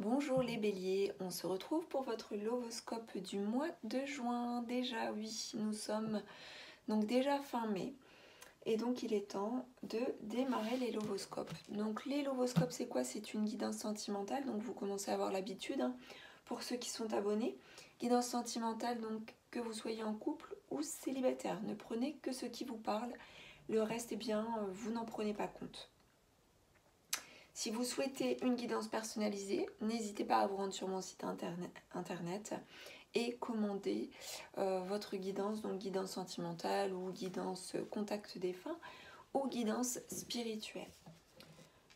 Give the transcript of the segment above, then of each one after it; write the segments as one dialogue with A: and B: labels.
A: Bonjour les béliers, on se retrouve pour votre lovoscope du mois de juin. Déjà oui, nous sommes donc déjà fin mai et donc il est temps de démarrer les lovoscopes. Donc les lovoscopes c'est quoi? C'est une guidance sentimentale, donc vous commencez à avoir l'habitude pour ceux qui sont abonnés. Guidance sentimentale, donc que vous soyez en couple ou célibataire, ne prenez que ce qui vous parle, le reste vous n'en prenez pas compte. Si vous souhaitez une guidance personnalisée, n'hésitez pas à vous rendre sur mon site internet et commander votre guidance, donc guidance sentimentale ou guidance contact défunt ou guidance spirituelle.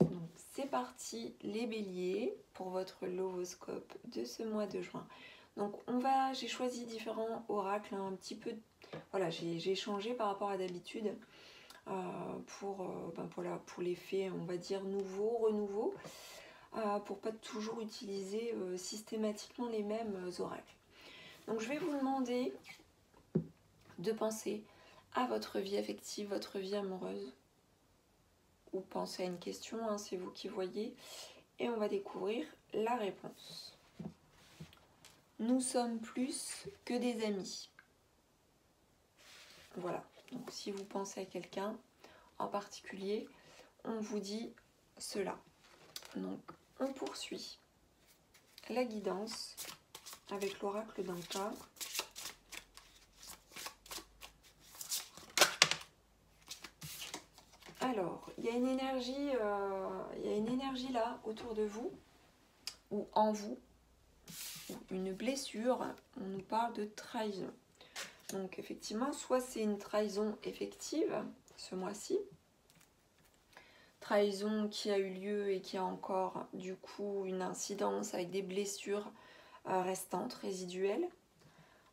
A: Donc c'est parti les béliers pour votre lovoscope de ce mois de juin. Donc j'ai choisi différents oracles un petit peu, voilà, j'ai changé par rapport à d'habitude. Pour l'effet, on va dire, renouveau, pour pas toujours utiliser systématiquement les mêmes oracles. Donc je vais vous demander de penser à votre vie affective, votre vie amoureuse, ou penser à une question, c'est vous qui voyez, et on va découvrir la réponse. Nous sommes plus que des amis. Voilà, donc si vous pensez à quelqu'un en particulier, on vous dit cela. Donc on poursuit la guidance avec l'oracle d'Anka. Alors, il y a une énergie là autour de vous ou en vous, une blessure. On nous parle de trahison. Donc effectivement, soit c'est une trahison effective ce mois-ci, trahison qui a eu lieu et qui a encore du coup une incidence avec des blessures restantes, résiduelles,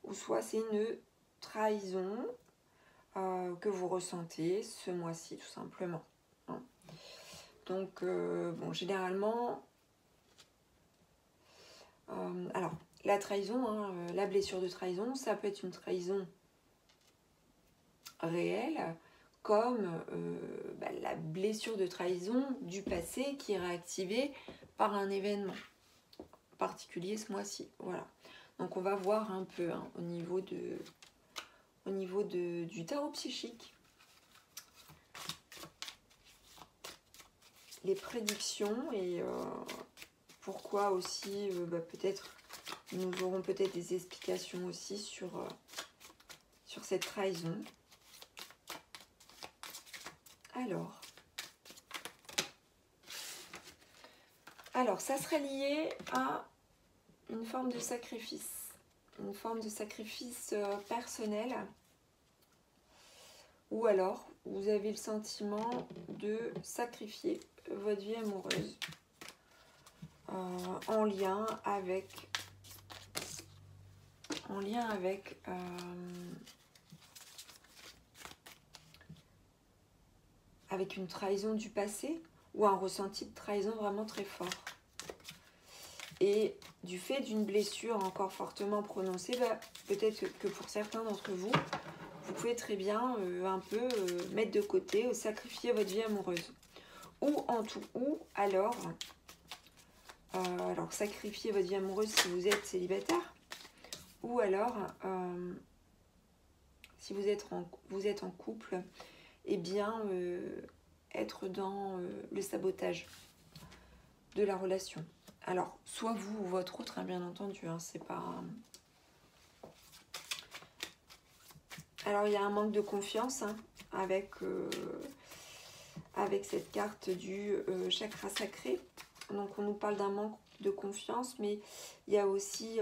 A: ou soit c'est une trahison que vous ressentez ce mois-ci tout simplement. Donc généralement, alors la trahison, la blessure de trahison, ça peut être une trahison réelle, comme la blessure de trahison du passé qui est réactivée par un événement particulier ce mois-ci. Voilà. Donc on va voir un peu au niveau du tarot psychique les prédictions et pourquoi aussi peut-être nous aurons peut-être des explications aussi sur cette trahison. Alors ça serait lié à une forme de sacrifice personnel, ou alors vous avez le sentiment de sacrifier votre vie amoureuse en lien avec une trahison du passé ou un ressenti de trahison vraiment très fort. Et du fait d'une blessure encore fortement prononcée, peut-être que pour certains d'entre vous, vous pouvez très bien mettre de côté, sacrifier votre vie amoureuse. Ou alors sacrifier votre vie amoureuse si vous êtes célibataire, ou alors si vous êtes en couple, être dans le sabotage de la relation. Alors, soit vous ou votre autre, bien entendu, c'est pas... Alors, il y a un manque de confiance avec cette carte du chakra sacré. Donc, on nous parle d'un manque de confiance, mais il y a aussi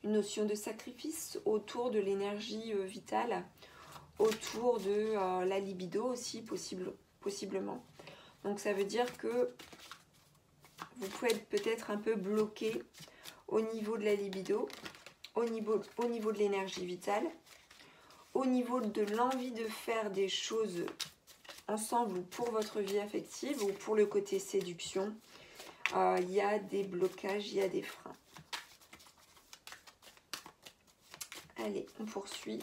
A: une notion de sacrifice autour de l'énergie vitale, autour de la libido aussi, possiblement. Donc, ça veut dire que vous pouvez être peut-être un peu bloqué au niveau de la libido, au niveau de l'énergie vitale, au niveau de l'envie de faire des choses ensemble ou pour votre vie affective ou pour le côté séduction. Il y a des blocages, il y a des freins. Allez, on poursuit.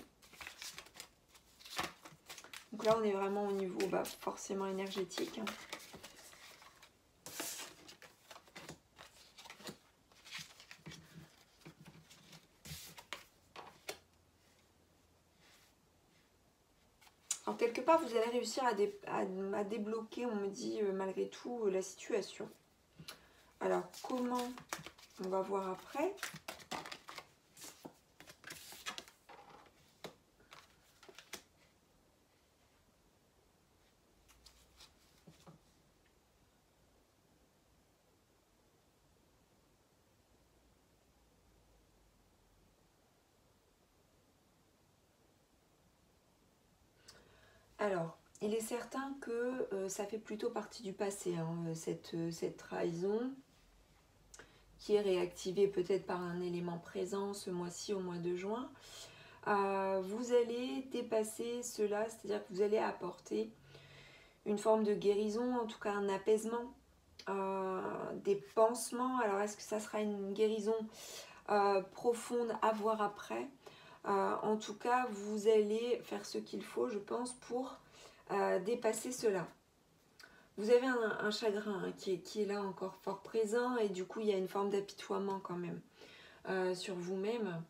A: Donc là, on est vraiment au niveau forcément énergétique. Alors, quelque part, vous allez réussir à débloquer, on me dit, malgré tout, la situation. Alors, comment? On va voir après. Alors, il est certain que ça fait plutôt partie du passé, hein, cette trahison, qui est réactivée peut-être par un élément présent ce mois-ci, au mois de juin. Vous allez dépasser cela, c'est-à-dire que vous allez apporter une forme de guérison, en tout cas un apaisement, des pansements. Alors, est-ce que ça sera une guérison profonde à voir après? En tout cas, vous allez faire ce qu'il faut, je pense, pour dépasser cela. Vous avez un chagrin, hein, qui est là encore fort présent, et du coup, il y a une forme d'apitoiement quand même sur vous-même.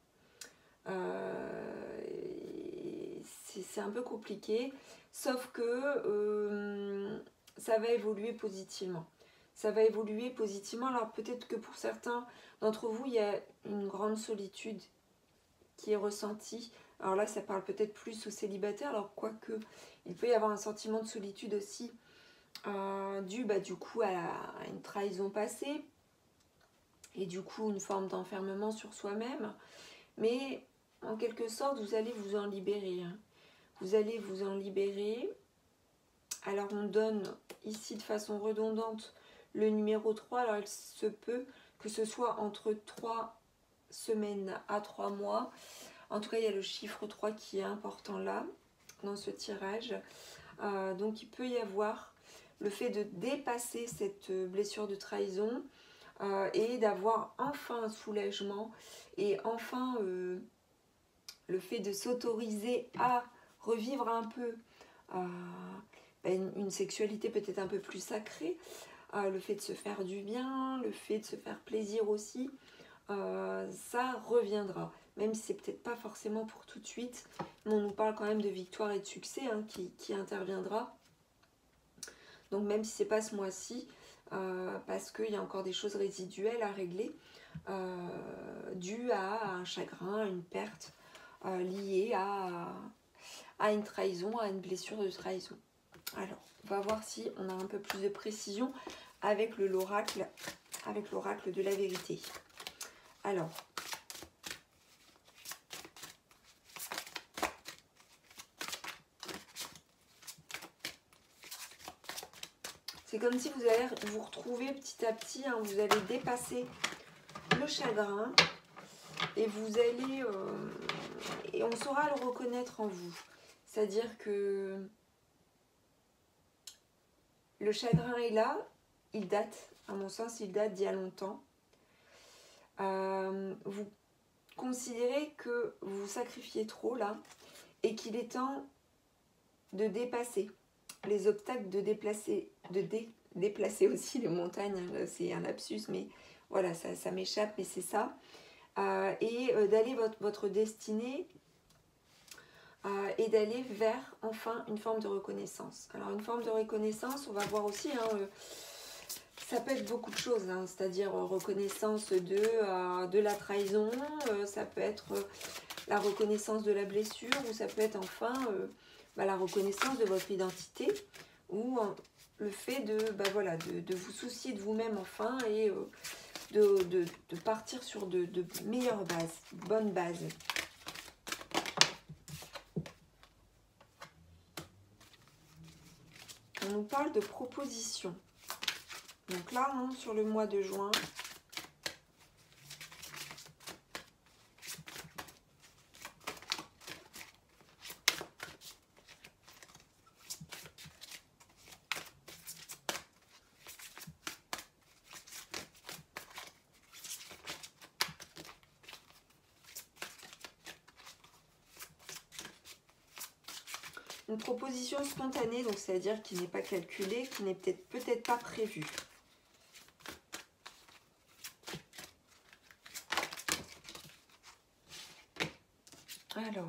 A: C'est un peu compliqué, sauf que ça va évoluer positivement. Ça va évoluer positivement. Alors peut-être que pour certains d'entre vous, il y a une grande solitude qui est ressentie. Alors là, ça parle peut-être plus aux célibataires. Alors quoique, il peut y avoir un sentiment de solitude aussi dû du coup à une trahison passée et du coup une forme d'enfermement sur soi-même. Mais en quelque sorte, vous allez vous en libérer. Hein. Vous allez vous en libérer. Alors on donne ici de façon redondante le numéro 3. Alors il se peut que ce soit entre 3 semaines à 3 mois. En tout cas, il y a le chiffre 3 qui est important là, dans ce tirage. Donc il peut y avoir le fait de dépasser cette blessure de trahison et d'avoir enfin un soulagement et enfin le fait de s'autoriser à revivre un peu une sexualité peut-être un peu plus sacrée, le fait de se faire du bien, le fait de se faire plaisir aussi, ça reviendra. Même si c'est peut-être pas forcément pour tout de suite, mais on nous parle quand même de victoire et de succès qui interviendra. Donc même si c'est pas ce mois-ci, parce qu'il y a encore des choses résiduelles à régler, dues à un chagrin, à une perte liée à une trahison, à une blessure de trahison. Alors, on va voir si on a un peu plus de précision avec l'oracle de la vérité. Alors, c'est comme si vous allez vous retrouver petit à petit, hein, vous allez dépasser le chagrin et vous allez et on saura le reconnaître en vous. C'est-à-dire que le chagrin est là, il date, à mon sens, il date d'il y a longtemps. Vous considérez que vous vous sacrifiez trop là et qu'il est temps de dépasser les obstacles, de déplacer aussi les montagnes. C'est un lapsus, mais voilà, ça m'échappe, mais c'est ça. Et d'aller votre destinée et d'aller vers enfin une forme de reconnaissance. Alors une forme de reconnaissance, on va voir aussi, ça peut être beaucoup de choses, hein, c'est-à-dire reconnaissance de la trahison, ça peut être la reconnaissance de la blessure, ou ça peut être enfin la reconnaissance de votre identité, ou le fait de vous soucier de vous-même enfin et de partir sur de meilleures bases, bonnes bases. On nous parle de propositions. Donc là, sur le mois de juin, une proposition spontanée, donc c'est-à-dire qui n'est pas calculée, qui n'est peut-être pas prévue. Alors,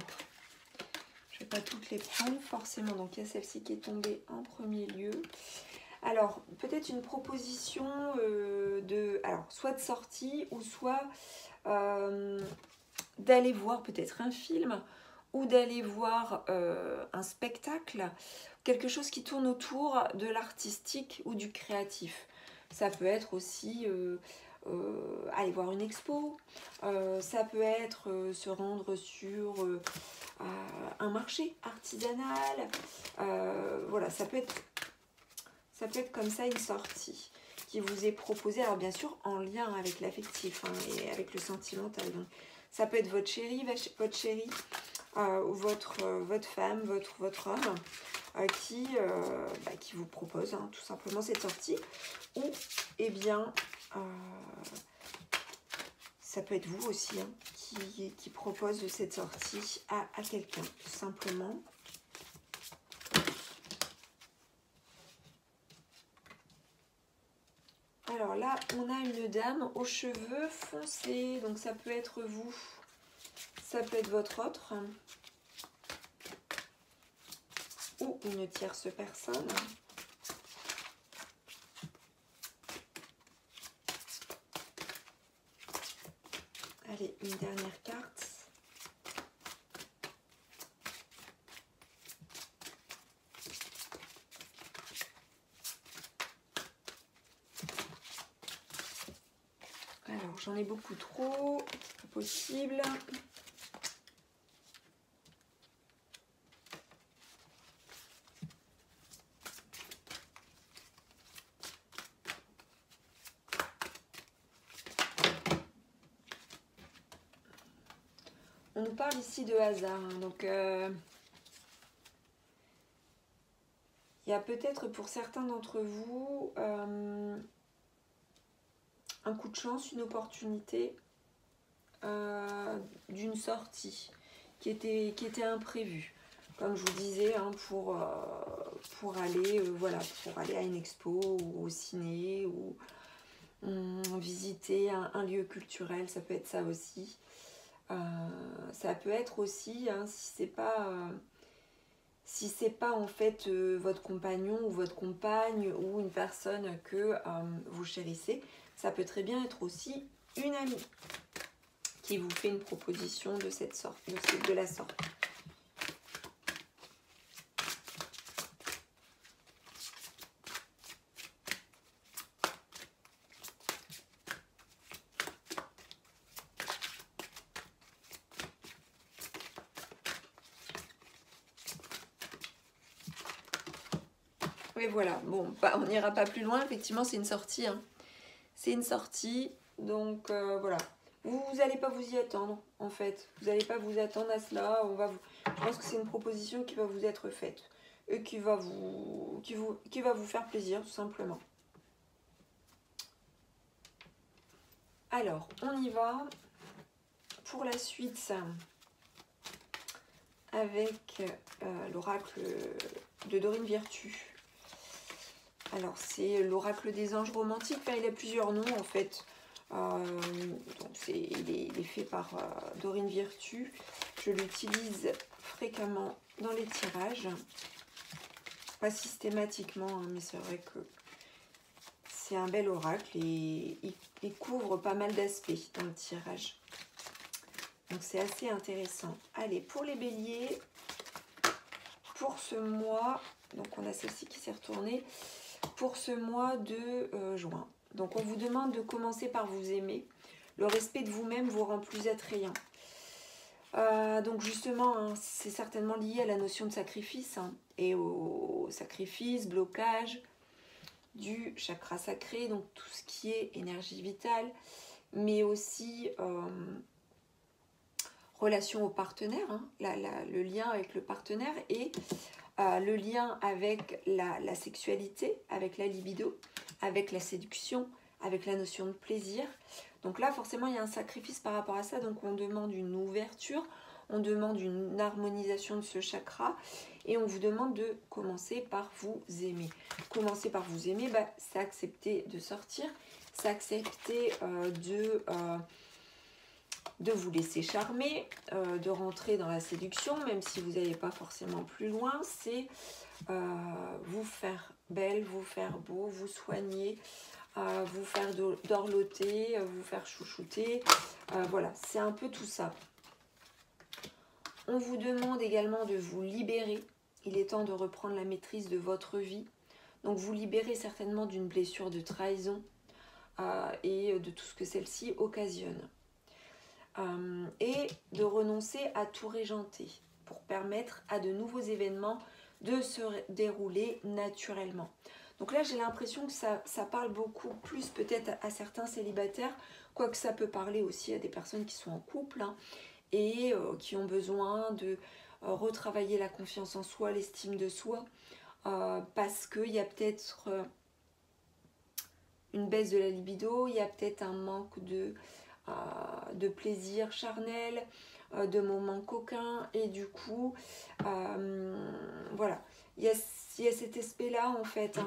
A: je vais va toutes les prendre forcément. Donc il y a celle-ci qui est tombée en premier lieu. Alors, peut-être une proposition soit de sortie ou soit d'aller voir peut-être un film ou d'aller voir un spectacle, quelque chose qui tourne autour de l'artistique ou du créatif. Ça peut être aussi aller voir une expo, ça peut être se rendre sur un marché artisanal, voilà, ça peut être comme ça une sortie qui vous est proposée, alors bien sûr en lien avec l'affectif et avec le sentimental. Donc, ça peut être votre chéri, ou votre femme, votre homme qui vous propose tout simplement cette sortie. Ou, eh bien, ça peut être vous aussi qui propose cette sortie à quelqu'un, tout simplement. Alors là, on a une dame aux cheveux foncés, donc ça peut être vous, ça peut être votre autre, ou une tierce personne. Allez, une dernière carte. Alors, j'en ai beaucoup trop, c'est pas possible. On nous parle ici de hasard, donc il y a peut-être pour certains d'entre vous un coup de chance, une opportunité d'une sortie qui était imprévue. Comme je vous disais, pour aller pour aller à une expo ou au ciné ou visiter un lieu culturel, ça peut être ça aussi. Ça peut être aussi, si c'est pas en fait votre compagnon ou votre compagne ou une personne que vous chérissez, ça peut très bien être aussi une amie qui vous fait une proposition de cette sorte, de la sorte. Et voilà, bon, on n'ira pas plus loin, effectivement c'est une sortie. C'est une sortie, donc voilà. Vous n'allez pas vous y attendre, en fait. Vous n'allez pas vous attendre à cela. Je pense que c'est une proposition qui va vous être faite et qui va vous faire plaisir, tout simplement. Alors, on y va pour la suite avec l'oracle de Dorine Virtue. Alors, c'est l'oracle des anges romantiques. Enfin, il a plusieurs noms, en fait. Il est fait par Dorine Virtue. Je l'utilise fréquemment dans les tirages. Pas systématiquement, mais c'est vrai que c'est un bel oracle et il couvre pas mal d'aspects dans le tirage. Donc, c'est assez intéressant. Allez, pour les béliers, pour ce mois, donc on a celle-ci qui s'est retournée. Pour ce mois de juin. Donc on vous demande de commencer par vous aimer. Le respect de vous-même vous rend plus attrayant. Donc justement, c'est certainement lié à la notion de sacrifice et au sacrifice, blocage du chakra sacré, donc tout ce qui est énergie vitale, mais aussi relation au partenaire, le lien avec le partenaire et le lien avec la sexualité, avec la libido, avec la séduction, avec la notion de plaisir. Donc là, forcément, il y a un sacrifice par rapport à ça. Donc on demande une ouverture, on demande une harmonisation de ce chakra et on vous demande de commencer par vous aimer. Commencer par vous aimer, c'est accepter de sortir, c'est accepter de vous laisser charmer, de rentrer dans la séduction, même si vous n'allez pas forcément plus loin. C'est vous faire belle, vous faire beau, vous soigner, vous faire dorloter, vous faire chouchouter. Voilà, c'est un peu tout ça. On vous demande également de vous libérer. Il est temps de reprendre la maîtrise de votre vie. Donc vous libérez certainement d'une blessure de trahison et de tout ce que celle-ci occasionne. Et de renoncer à tout régenter pour permettre à de nouveaux événements de se dérouler naturellement. Donc là, j'ai l'impression que ça parle beaucoup plus peut-être à certains célibataires, quoique ça peut parler aussi à des personnes qui sont en couple et qui ont besoin de retravailler la confiance en soi, l'estime de soi, parce qu'il y a peut-être une baisse de la libido, il y a peut-être un manque de plaisir charnel, de moments coquins, et du coup, voilà, il y a cet aspect-là en fait,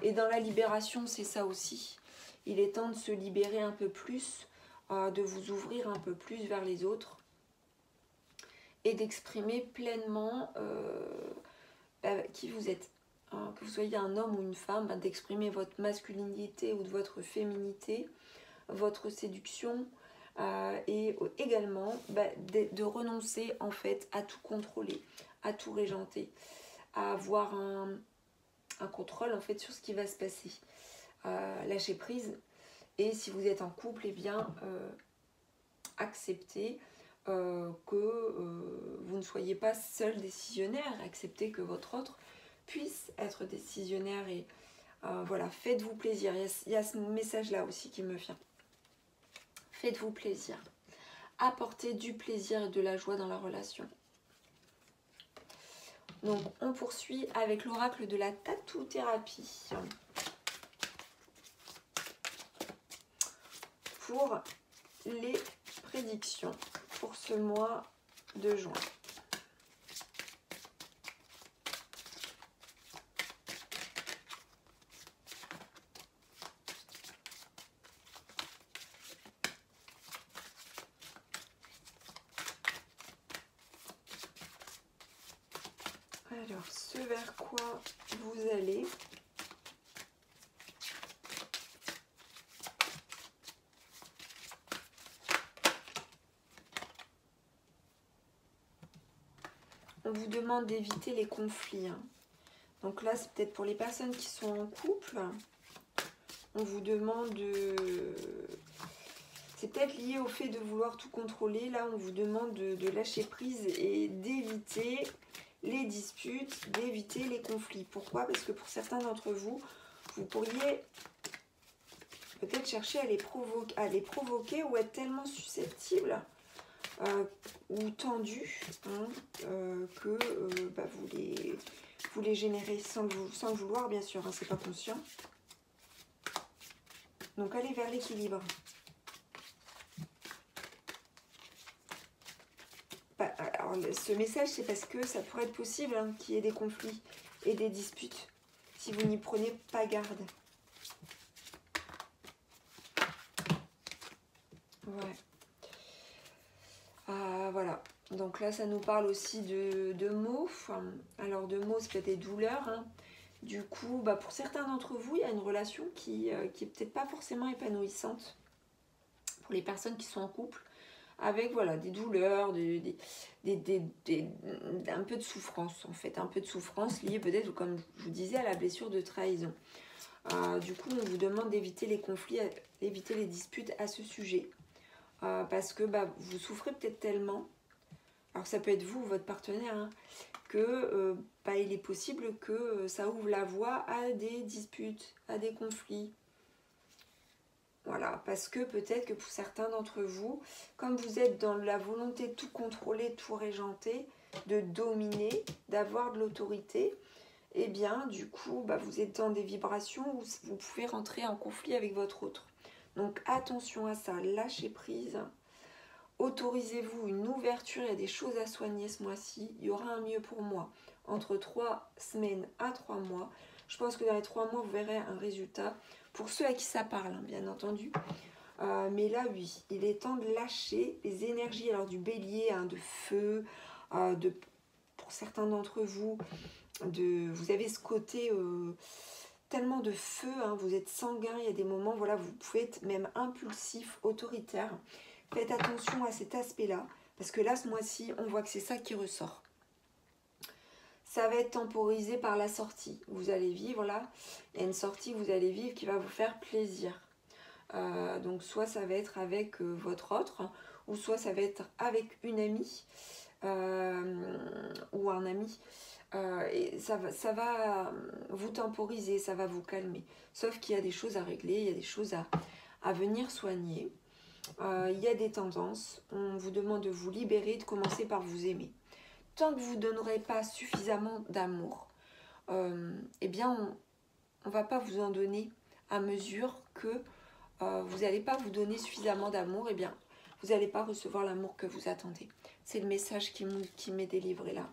A: et dans la libération, c'est ça aussi. Il est temps de se libérer un peu plus, de vous ouvrir un peu plus vers les autres, et d'exprimer pleinement qui vous êtes. Que vous soyez un homme ou une femme, d'exprimer votre masculinité ou de votre féminité, votre séduction, et également de renoncer en fait à tout contrôler, à tout régenter, à avoir un contrôle en fait sur ce qui va se passer. Lâcher prise, et si vous êtes en couple, eh bien acceptez que vous ne soyez pas seul décisionnaire, acceptez que votre autre puisse être décisionnaire, et voilà, faites-vous plaisir. Il y a ce message-là aussi qui me vient. Faites-vous plaisir. Apportez du plaisir et de la joie dans la relation. Donc, on poursuit avec l'oracle de la tatou-thérapie. Pour les prédictions pour ce mois de juin. Alors, ce vers quoi vous allez. On vous demande d'éviter les conflits. Donc là, c'est peut-être pour les personnes qui sont en couple. On vous demande de... C'est peut-être lié au fait de vouloir tout contrôler. Là, on vous demande de lâcher prise et d'éviter les disputes, d'éviter les conflits. Pourquoi? Parce que pour certains d'entre vous, vous pourriez peut-être chercher à les provoquer ou être tellement susceptible ou tendu que vous les générez sans le vouloir, bien sûr, c'est pas conscient. Donc allez vers l'équilibre. Alors, ce message, c'est parce que ça pourrait être possible qu'il y ait des conflits et des disputes si vous n'y prenez pas garde. Ouais. Voilà. Donc là, ça nous parle aussi de mots. Alors, de mots, c'est peut-être des douleurs. Du coup, pour certains d'entre vous, il y a une relation qui est peut-être pas forcément épanouissante pour les personnes qui sont en couple, avec voilà, des douleurs, un peu de souffrance en fait, un peu de souffrance liée peut-être, comme je vous disais, à la blessure de trahison. Du coup, on vous demande d'éviter les conflits, d'éviter les disputes à ce sujet, parce que vous souffrez peut-être tellement, alors ça peut être vous ou votre partenaire, que il est possible que ça ouvre la voie à des disputes, à des conflits. Voilà, parce que peut-être que pour certains d'entre vous, comme vous êtes dans la volonté de tout contrôler, tout régenter, de dominer, d'avoir de l'autorité, eh bien, du coup, vous êtes dans des vibrations où vous pouvez rentrer en conflit avec votre autre. Donc, attention à ça, lâchez prise. Autorisez-vous une ouverture, il y a des choses à soigner ce mois-ci. Il y aura un mieux pour moi. Entre 3 semaines à 3 mois. Je pense que dans les 3 mois, vous verrez un résultat. Pour ceux à qui ça parle, bien entendu. Mais là, oui, il est temps de lâcher les énergies alors du bélier, hein, de feu, pour certains d'entre vous, vous avez ce côté tellement de feu, hein, vous êtes sanguin, il y a des moments, voilà, vous pouvez être même impulsif, autoritaire. Faites attention à cet aspect-là, parce que là, ce mois-ci, on voit que c'est ça qui ressort. Ça va être temporisé par la sortie. Vous allez vivre là, il y a une sortie que vous allez vivre qui va vous faire plaisir. Donc soit ça va être avec votre autre, ou soit ça va être avec une amie ou un ami. Et ça va vous temporiser, ça va vous calmer. Sauf qu'il y a des choses à régler, il y a des choses à venir soigner. Il y a des tendances, on vous demande de vous libérer, de commencer par vous aimer. Tant que vous ne donnerez pas suffisamment d'amour, eh bien on ne va pas vous en donner à mesure que vous n'allez pas vous donner suffisamment d'amour, eh bien vous n'allez pas recevoir l'amour que vous attendez. C'est le message qui m'est délivré là.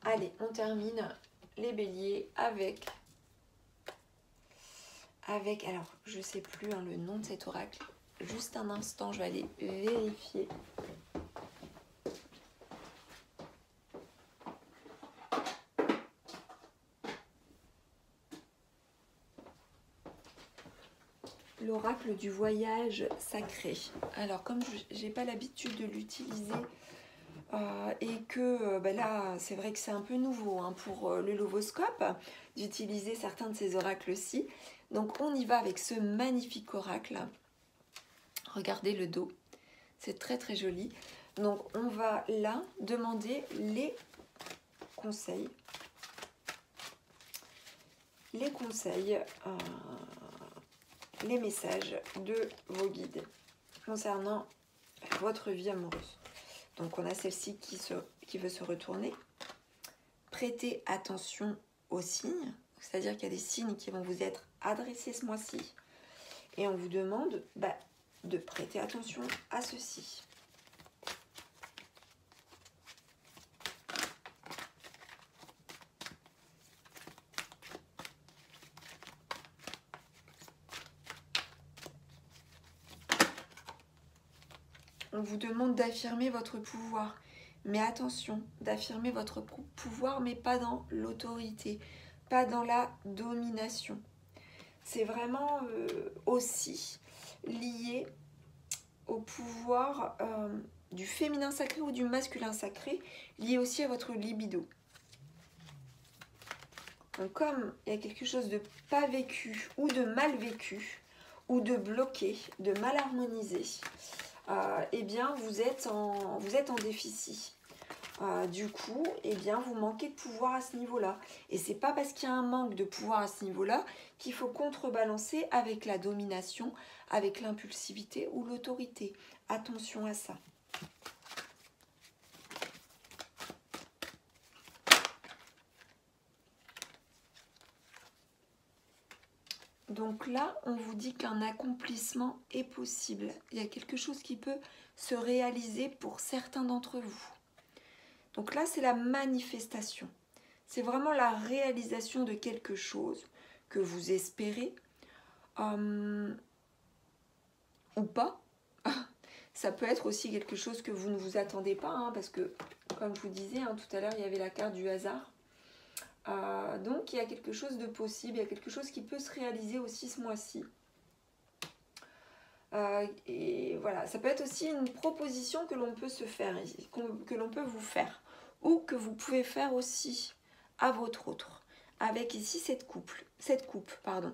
A: Allez, on termine les béliers avec alors je ne sais plus hein, le nom de cet oracle. Juste un instant, je vais aller vérifier. L'oracle du voyage sacré. Alors comme je n'ai pas l'habitude de l'utiliser et que là c'est vrai que c'est un peu nouveau hein, pour le Lovoscope d'utiliser certains de ces oracles-ci. Donc on y va avec ce magnifique oracle. Regardez le dos, c'est très très joli. Donc on va là demander les conseils. Les messages de vos guides concernant votre vie amoureuse. Donc on a celle-ci qui veut se retourner. Prêtez attention aux signes, c'est-à-dire qu'il y a des signes qui vont vous être adressés ce mois-ci. Et on vous demande de prêter attention à ceci. On vous demande d'affirmer votre pouvoir. Mais attention, d'affirmer votre pouvoir, mais pas dans l'autorité, pas dans la domination. C'est vraiment aussi lié au pouvoir du féminin sacré ou du masculin sacré, lié aussi à votre libido. Donc comme il y a quelque chose de pas vécu ou de mal vécu, ou de bloqué, de mal harmonisé, eh bien vous êtes en déficit. Du coup, eh bien, vous manquez de pouvoir à ce niveau-là. Et c'est pas parce qu'il y a un manque de pouvoir à ce niveau-là qu'il faut contrebalancer avec la domination, avec l'impulsivité ou l'autorité. Attention à ça. Donc là, on vous dit qu'un accomplissement est possible. Il y a quelque chose qui peut se réaliser pour certains d'entre vous. Donc là, c'est la manifestation. C'est vraiment la réalisation de quelque chose que vous espérez ou pas. Ça peut être aussi quelque chose que vous ne vous attendez pas, hein, parce que, comme je vous disais hein, tout à l'heure, il y avait la carte du hasard. Donc, il y a quelque chose de possible, il y a quelque chose qui peut se réaliser aussi ce mois-ci. Et voilà, ça peut être aussi une proposition que l'on peut se faire, que l'on peut vous faire, ou que vous pouvez faire aussi à votre autre, avec ici cette coupe, pardon.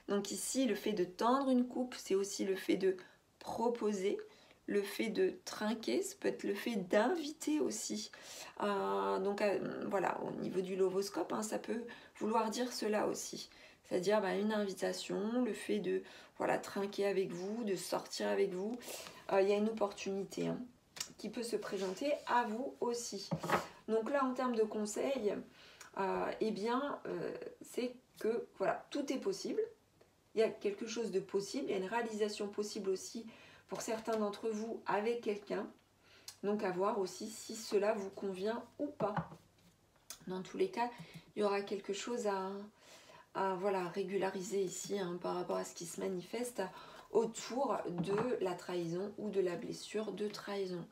A: Donc ici, le fait de tendre une coupe, c'est aussi le fait de proposer, le fait de trinquer, ça peut être le fait d'inviter aussi. Voilà, au niveau du Lovoscope, hein, ça peut vouloir dire cela aussi. C'est-à-dire une invitation, le fait de trinquer avec vous, de sortir avec vous. Il y a une opportunité hein, qui peut se présenter à vous aussi. Donc là, en termes de conseils, c'est que tout est possible. Il y a quelque chose de possible, il y a une réalisation possible aussi pour certains d'entre vous avec quelqu'un. Donc à voir aussi si cela vous convient ou pas. Dans tous les cas, il y aura quelque chose à voilà, régulariser ici hein, par rapport à ce qui se manifeste autour de la trahison ou de la blessure de trahison.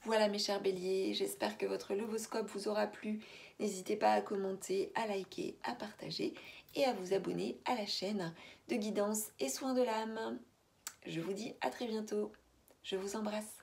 A: Voilà mes chers béliers, j'espère que votre lovoscope vous aura plu. N'hésitez pas à commenter, à liker, à partager et à vous abonner à la chaîne de guidance et soins de l'âme. Je vous dis à très bientôt. Je vous embrasse.